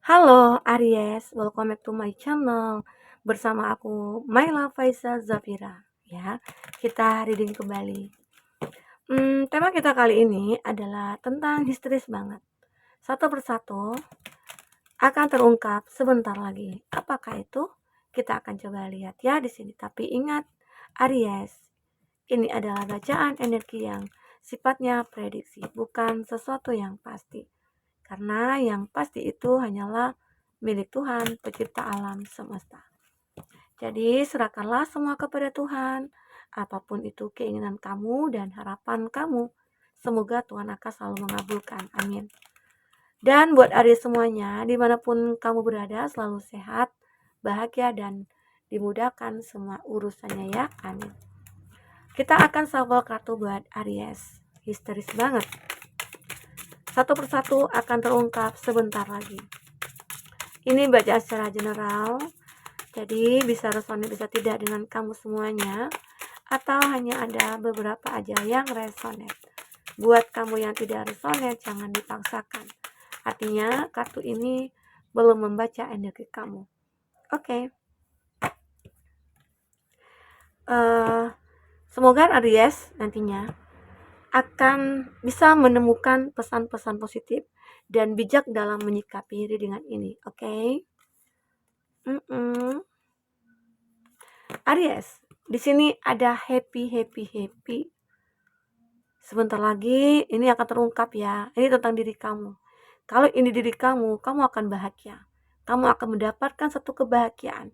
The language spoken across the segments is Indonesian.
Halo Aries, welcome back to my channel. Bersama aku Maila Faiza Zafira. Ya, kita reading kembali. Tema kita kali ini adalah tentang histeris banget. Satu persatu akan terungkap sebentar lagi. Apakah itu? Kita akan coba lihat ya di sini. Tapi ingat, Aries, ini adalah bacaan energi yang sifatnya prediksi, bukan sesuatu yang pasti. Karena yang pasti itu hanyalah milik Tuhan, pencipta alam semesta. Jadi serahkanlah semua kepada Tuhan, apapun itu keinginan kamu dan harapan kamu. Semoga Tuhan akan selalu mengabulkan. Amin. Dan buat Aries semuanya, dimanapun kamu berada, selalu sehat, bahagia, dan dimudahkan semua urusannya ya. Amin. Kita akan shuffle kartu buat Aries. Histeris banget. Satu persatu akan terungkap sebentar lagi. Ini baca secara general, jadi bisa resonate bisa tidak dengan kamu semuanya, atau hanya ada beberapa aja yang resonate. Buat kamu yang tidak resonate, jangan dipaksakan. Artinya kartu ini belum membaca energi kamu. Oke. Semoga Aries nantinya akan bisa menemukan pesan-pesan positif dan bijak dalam menyikapi readingan ini. Oke. Aries, di sini ada happy. Sebentar lagi ini akan terungkap ya. Ini tentang diri kamu. Kalau ini diri kamu, kamu akan bahagia. Kamu akan mendapatkan satu kebahagiaan.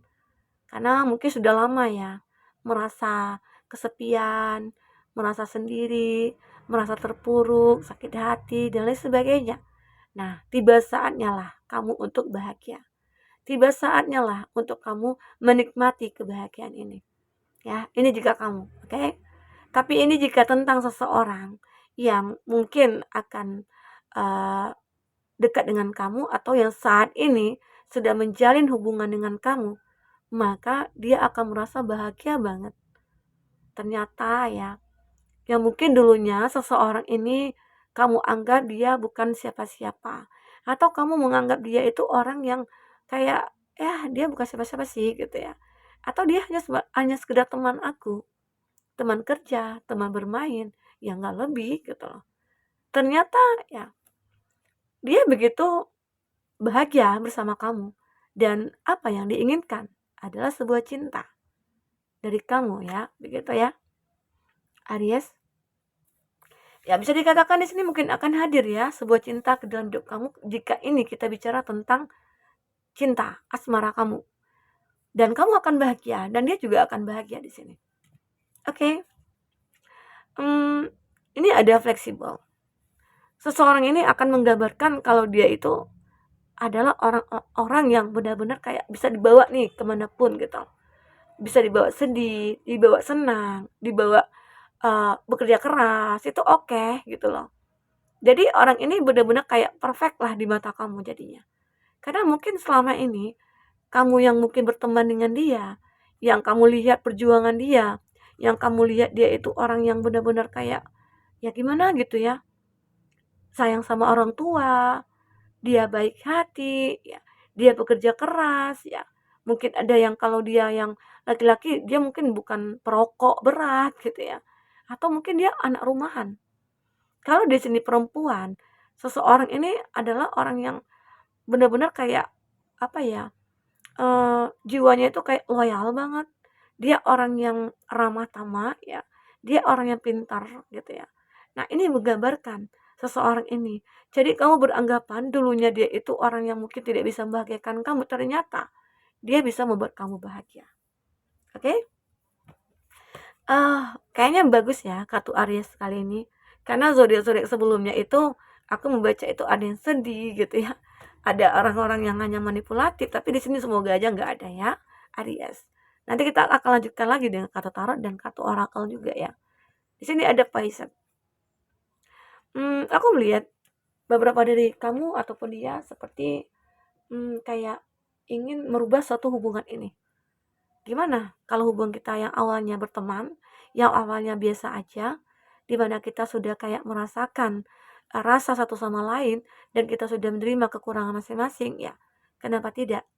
Karena mungkin sudah lama ya merasa kesepian, merasa sendiri, merasa terpuruk, sakit hati, dan lain sebagainya. Nah, tiba saatnya lah kamu untuk bahagia. Tiba saatnya lah untuk kamu menikmati kebahagiaan ini. Ya, ini jika kamu, oke? Tapi ini jika tentang seseorang yang mungkin akan dekat dengan kamu atau yang saat ini sudah menjalin hubungan dengan kamu, maka dia akan merasa bahagia banget. Ternyata ya, yang mungkin dulunya seseorang ini kamu anggap dia bukan siapa-siapa, atau kamu menganggap dia itu orang yang kayak ya dia bukan siapa-siapa sih gitu ya, atau dia hanya sekedar teman aku, teman kerja, teman bermain, ya nggak lebih gitu loh. Ternyata ya dia begitu bahagia bersama kamu, dan apa yang diinginkan adalah sebuah cinta dari kamu ya, begitu ya Aries. Ya bisa dikatakan di sini mungkin akan hadir ya sebuah cinta ke dalam hidup kamu jika ini kita bicara tentang cinta asmara kamu, dan kamu akan bahagia dan dia juga akan bahagia di sini. Oke. Ini ada fleksibel. Seseorang ini akan menggambarkan kalau dia itu adalah orang yang benar-benar kayak bisa dibawa nih kemanapun gitu. Bisa dibawa sedih, dibawa senang, dibawa bekerja keras, itu oke gitu loh. Jadi orang ini benar-benar kayak perfect lah di mata kamu jadinya. Karena mungkin selama ini kamu yang mungkin berteman dengan dia, yang kamu lihat perjuangan dia, yang kamu lihat dia itu orang yang benar-benar kayak ya gimana gitu ya, sayang sama orang tua, dia baik hati, ya, dia bekerja keras, ya. Mungkin ada yang kalau dia yang laki-laki, dia mungkin bukan perokok berat gitu ya. Atau mungkin dia anak rumahan. Kalau di sini perempuan, seseorang ini adalah orang yang benar-benar kayak apa ya? Jiwanya itu kayak loyal banget. Dia orang yang ramah tamah ya. Dia orang yang pintar gitu ya. Nah, ini menggambarkan seseorang ini. Jadi kamu beranggapan dulunya dia itu orang yang mungkin tidak bisa membahagiakan kamu, ternyata dia bisa membuat kamu bahagia. Oke? Kayaknya bagus ya kartu Aries kali ini. Karena zodiak-zodiak sebelumnya itu aku membaca itu ada yang sedih gitu ya. Ada orang-orang yang hanya manipulatif, tapi di sini semoga aja nggak ada ya, Aries. Nanti kita akan lanjutkan lagi dengan kartu tarot dan kartu orakel juga ya. Di sini ada Pisces. Aku melihat beberapa dari kamu ataupun dia seperti kayak ingin merubah suatu hubungan ini. Gimana kalau hubungan kita yang awalnya berteman, yang awalnya biasa aja, di mana kita sudah kayak merasakan rasa satu sama lain dan kita sudah menerima kekurangan masing-masing ya. Kenapa tidak?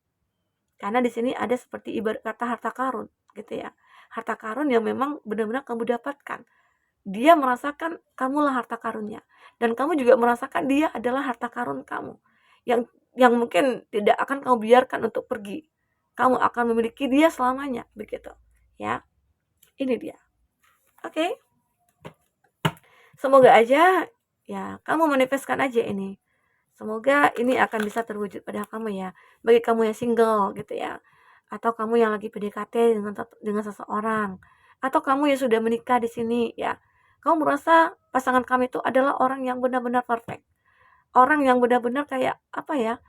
Karena di sini ada seperti ibarat kata harta karun gitu ya. Harta karun yang memang benar-benar kamu dapatkan. Dia merasakan kamulah harta karunnya, dan kamu juga merasakan dia adalah harta karun kamu. Yang mungkin tidak akan kamu biarkan untuk pergi. Kamu akan memiliki dia selamanya, begitu. Ya. Ini dia. Oke. Semoga aja ya kamu manifestkan aja ini. Semoga ini akan bisa terwujud pada kamu ya. Bagi kamu yang single gitu ya. Atau kamu yang lagi PDKT dengan seseorang. Atau kamu yang sudah menikah di sini ya. Kamu merasa pasangan kamu itu adalah orang yang benar-benar perfect. Orang yang benar-benar kayak apa ya?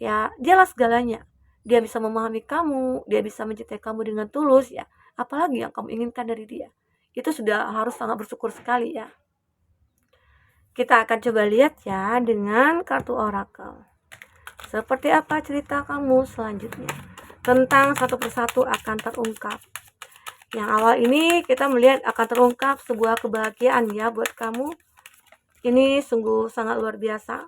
Ya, dialah segalanya. Dia bisa memahami kamu, dia bisa mencintai kamu dengan tulus ya. Apalagi yang kamu inginkan dari dia. Itu sudah harus sangat bersyukur sekali ya. Kita akan coba lihat ya dengan kartu oracle. Seperti apa cerita kamu selanjutnya? Tentang satu persatu akan terungkap. Yang awal ini kita melihat akan terungkap sebuah kebahagiaan ya buat kamu. Ini sungguh sangat luar biasa.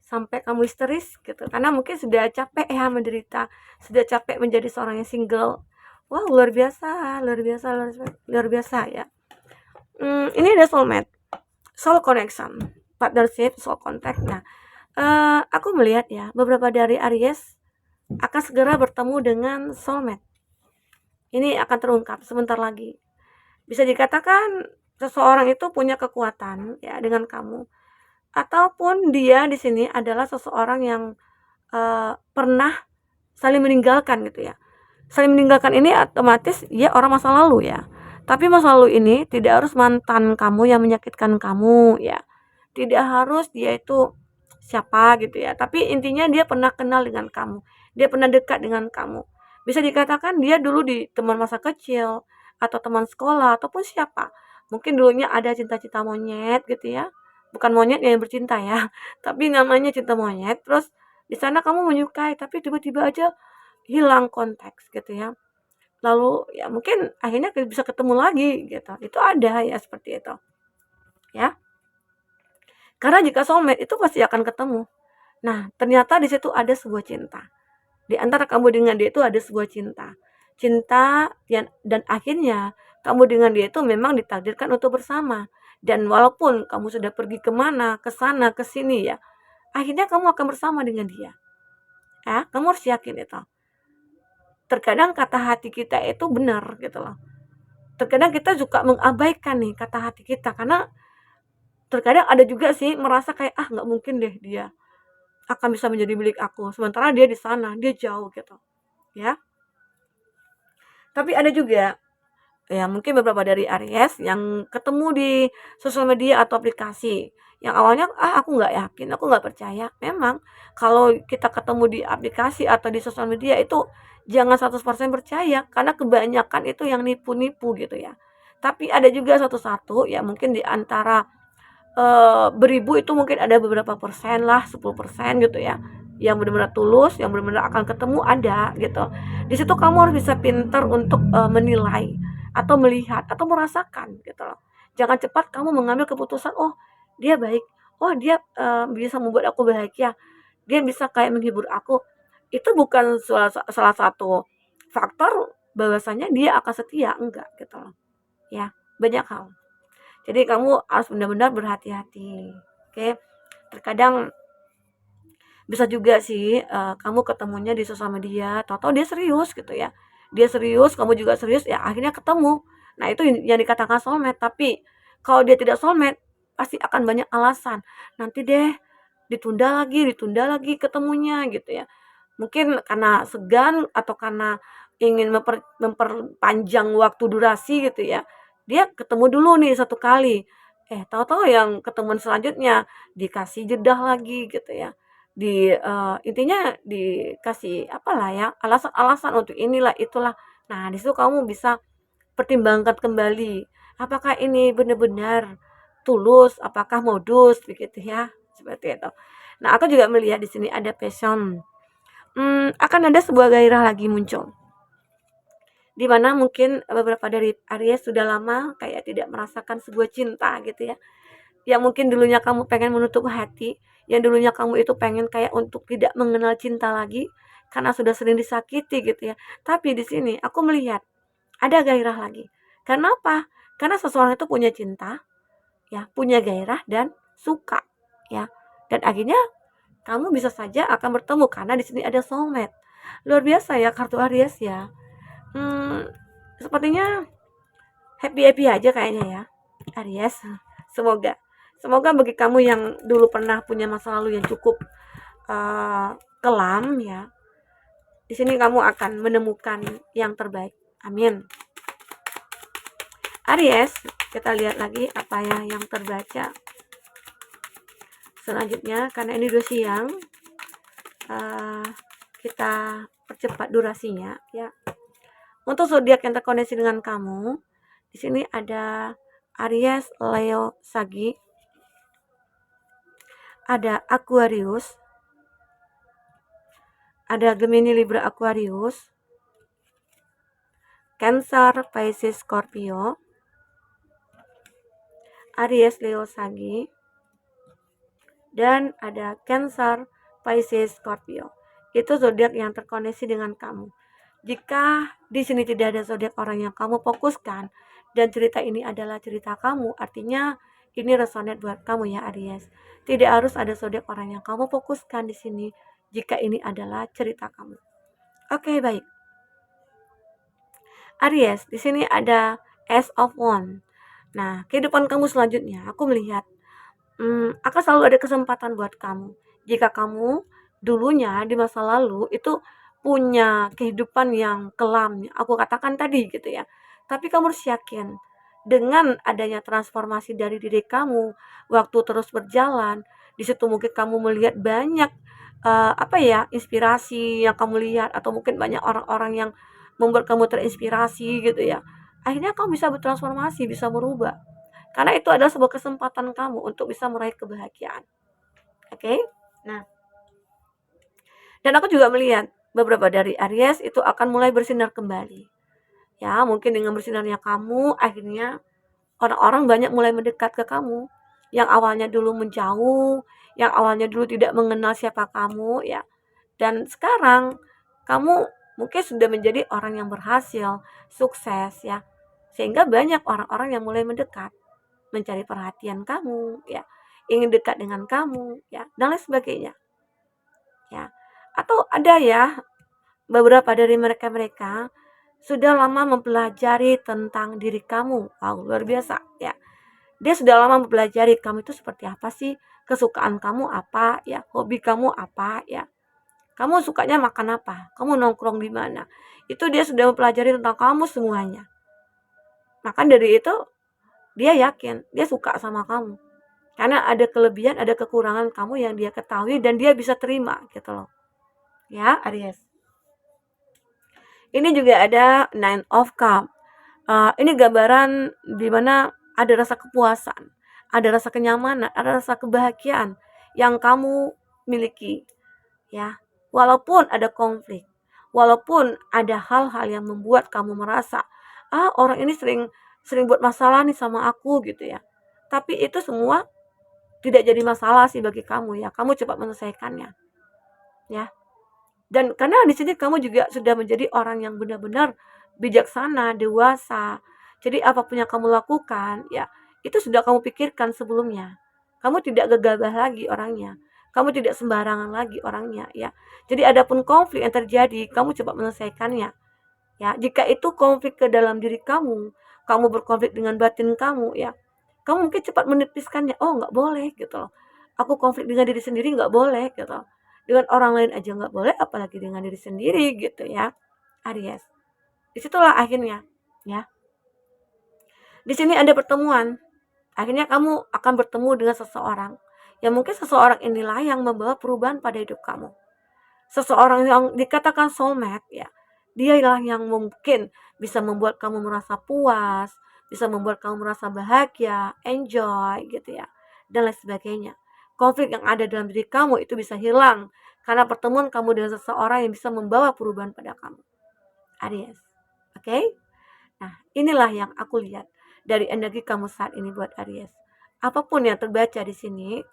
Sampai kamu histeris gitu. Karena mungkin sudah capek ya menderita. Sudah capek menjadi seorang yang single. Wah, luar biasa, luar biasa, luar biasa ya. Ini ada soulmate. Soul connection, partnership, soul contact. Nah, aku melihat ya beberapa dari Aries akan segera bertemu dengan soulmate. Ini akan terungkap sebentar lagi. Bisa dikatakan seseorang itu punya kekuatan ya dengan kamu, ataupun dia di sini adalah seseorang yang pernah saling meninggalkan gitu ya. Saling meninggalkan ini otomatis dia orang masa lalu ya. Tapi masa lalu ini tidak harus mantan kamu yang menyakitkan kamu ya. Tidak harus dia itu siapa gitu ya. Tapi intinya dia pernah kenal dengan kamu. Dia pernah dekat dengan kamu. Bisa dikatakan dia dulu di teman masa kecil atau teman sekolah ataupun siapa. Mungkin dulunya ada cinta-cinta monyet gitu ya. Bukan monyet yang bercinta ya, tapi namanya cinta monyet. Terus di sana kamu menyukai tapi tiba-tiba aja hilang konteks gitu ya. Lalu ya mungkin akhirnya bisa ketemu lagi gitu. Itu ada ya seperti itu. Ya. Karena jika soulmate itu pasti akan ketemu. Nah, ternyata di situ ada sebuah cinta. Di antara kamu dengan dia itu ada sebuah cinta. Cinta dan akhirnya kamu dengan dia itu memang ditakdirkan untuk bersama. Dan walaupun kamu sudah pergi kemana, ke sana, ke sini ya, akhirnya kamu akan bersama dengan dia. Ya, kamu harus yakin itu. Terkadang kata hati kita itu benar gitu loh. Terkadang kita suka mengabaikan nih kata hati kita, karena terkadang ada juga sih merasa kayak nggak mungkin deh dia akan bisa menjadi milik aku, sementara dia di sana, dia jauh gitu ya. Tapi ada juga ya mungkin beberapa dari Aries yang ketemu di sosial media atau aplikasi yang awalnya aku nggak yakin, aku nggak percaya. Memang kalau kita ketemu di aplikasi atau di sosial media itu jangan 100% percaya, karena kebanyakan itu yang nipu-nipu gitu ya. Tapi ada juga satu-satu ya, mungkin di antara beribu itu mungkin ada beberapa persen lah, 10% gitu ya, yang benar-benar tulus, yang benar-benar akan ketemu ada gitu. Di situ kamu harus bisa pintar untuk menilai atau melihat atau merasakan gitu loh. Jangan cepat kamu mengambil keputusan, oh dia baik, oh dia bisa membuat aku bahagia, dia bisa kayak menghibur aku. Itu bukan salah satu faktor bahwasanya dia akan setia, enggak gitu loh. Ya, banyak hal. Jadi kamu harus benar-benar berhati-hati. Oke. Terkadang bisa juga sih kamu ketemunya di sosial media, tahu-tahu dia serius gitu ya. Dia serius, kamu juga serius, ya akhirnya ketemu. Nah, itu yang dikatakan soulmate. Tapi kalau dia tidak soulmate, pasti akan banyak alasan. Nanti deh ditunda lagi ketemunya gitu ya. Mungkin karena segan atau karena ingin memperpanjang waktu durasi gitu ya. Dia ketemu dulu nih satu kali. Tahu-tahu yang ketemuan selanjutnya dikasih jedah lagi gitu ya. Intinya dikasih apalah ya, alasan-alasan untuk inilah itulah. Nah, di situ kamu bisa pertimbangkan kembali. Apakah ini benar-benar tulus, apakah modus begitu ya. Seperti itu. Nah, aku juga melihat di sini ada passion. Akan ada sebuah gairah lagi muncul. Di mana mungkin beberapa dari Aries sudah lama kayak tidak merasakan sebuah cinta gitu ya. Yang mungkin dulunya kamu pengen menutup hati, yang dulunya kamu itu pengen kayak untuk tidak mengenal cinta lagi karena sudah sering disakiti gitu ya. Tapi di sini aku melihat ada gairah lagi. Karena apa? Karena seseorang itu punya cinta, ya, punya gairah dan suka, ya. Dan akhirnya kamu bisa saja akan bertemu karena di sini ada soulmate. Luar biasa ya kartu Aries ya. Hmm, sepertinya happy-happy aja kayaknya ya, Aries. Semoga semoga bagi kamu yang dulu pernah punya masa lalu yang cukup kelam ya, di sini kamu akan menemukan yang terbaik. Amin. Aries, kita lihat lagi apa ya yang terbaca selanjutnya. Karena ini udah siang, kita percepat durasinya ya. Untuk zodiak yang terkoneksi dengan kamu, di sini ada Aries, Leo, Sagi, ada Aquarius, ada Gemini, Libra, Aquarius, Cancer, Pisces, Scorpio, Aries, Leo, Sagi, dan ada Cancer, Pisces, Scorpio. Itu zodiak yang terkoneksi dengan kamu. Jika di sini tidak ada zodiak orang yang kamu fokuskan dan cerita ini adalah cerita kamu, artinya ini resonate buat kamu ya Aries. Tidak harus ada zodiak orang yang kamu fokuskan di sini jika ini adalah cerita kamu. Oke, baik. Aries, di sini ada Ace of Wands. Nah, kehidupan kamu selanjutnya, aku melihat akan selalu ada kesempatan buat kamu. Jika kamu dulunya di masa lalu itu punya kehidupan yang kelam, aku katakan tadi gitu ya. Tapi kamu harus yakin dengan adanya transformasi dari diri kamu, waktu terus berjalan, di situ mungkin kamu melihat banyak inspirasi yang kamu lihat atau mungkin banyak orang-orang yang membuat kamu terinspirasi gitu ya. Akhirnya kamu bisa bertransformasi, bisa berubah. Karena itu adalah sebuah kesempatan kamu untuk bisa meraih kebahagiaan. Oke? Nah, dan aku juga melihat beberapa dari Aries itu akan mulai bersinar kembali. Ya, mungkin dengan bersinarnya kamu, akhirnya orang-orang banyak mulai mendekat ke kamu. Yang awalnya dulu menjauh, yang awalnya dulu tidak mengenal siapa kamu, ya. Dan sekarang kamu mungkin sudah menjadi orang yang berhasil, sukses, ya. Sehingga banyak orang-orang yang mulai mendekat, mencari perhatian kamu, ya, ingin dekat dengan kamu, ya, dan lain sebagainya, ya. Atau ada ya beberapa dari mereka-mereka sudah lama mempelajari tentang diri kamu. Wow, luar biasa, ya. Dia sudah lama mempelajari kamu itu seperti apa sih, kesukaan kamu apa, ya, hobi kamu apa, ya. Kamu sukanya makan apa? Kamu nongkrong di mana? Itu dia sudah mempelajari tentang kamu semuanya. Maka dari itu dia yakin, dia suka sama kamu. Karena ada kelebihan, ada kekurangan kamu yang dia ketahui dan dia bisa terima gitu loh. Ya, Aries. Ini juga ada Nine of Cups. Ini gambaran di mana ada rasa kepuasan, ada rasa kenyamanan, ada rasa kebahagiaan yang kamu miliki. Ya, walaupun ada konflik, walaupun ada hal-hal yang membuat kamu merasa, orang ini sering sering buat masalah nih sama aku gitu ya. Tapi itu semua tidak jadi masalah sih bagi kamu ya. Kamu cepat menyelesaikannya, ya. Dan karena di sini kamu juga sudah menjadi orang yang benar-benar bijaksana, dewasa. Jadi apapun yang kamu lakukan, ya, itu sudah kamu pikirkan sebelumnya. Kamu tidak gegabah lagi orangnya. Kamu tidak sembarangan lagi orangnya, ya. Jadi adapun konflik yang terjadi, kamu cepat menyelesaikannya. Ya, jika itu konflik ke dalam diri kamu berkonflik dengan batin kamu, ya. Kamu mungkin cepat menipiskannya. Oh, nggak boleh gitu loh. Aku konflik dengan diri sendiri nggak boleh gitu. Dengan orang lain aja nggak boleh, apalagi dengan diri sendiri gitu ya, Aries. Disitulah akhirnya, ya. Di sini ada pertemuan. Akhirnya kamu akan bertemu dengan seseorang. Ya mungkin seseorang inilah yang membawa perubahan pada hidup kamu. Seseorang yang dikatakan soulmate, ya. Dialah yang mungkin bisa membuat kamu merasa puas, bisa membuat kamu merasa bahagia, enjoy gitu ya, dan lain sebagainya. Konflik yang ada dalam diri kamu itu bisa hilang karena pertemuan kamu dengan seseorang yang bisa membawa perubahan pada kamu, Aries. Oke? Nah, inilah yang aku lihat dari energi kamu saat ini buat Aries. Apapun yang terbaca di sini,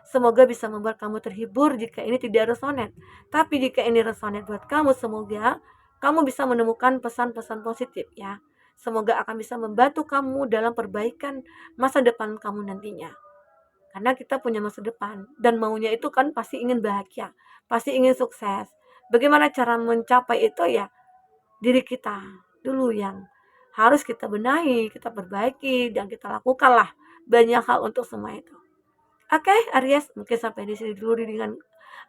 Semoga bisa membuat kamu terhibur jika ini tidak resonate. Tapi jika ini resonate buat kamu, semoga kamu bisa menemukan pesan-pesan positif ya. Semoga akan bisa membantu kamu dalam perbaikan masa depan kamu nantinya. Karena kita punya masa depan dan maunya itu kan pasti ingin bahagia, pasti ingin sukses. Bagaimana cara mencapai itu ya? Diri kita dulu yang harus kita benahi, kita perbaiki, dan kita lakukanlah banyak hal untuk semua itu. Oke, Aries, mungkin sampai di sini dulu dengan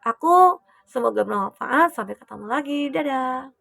aku. Semoga bermanfaat. Sampai ketemu lagi. Dadah.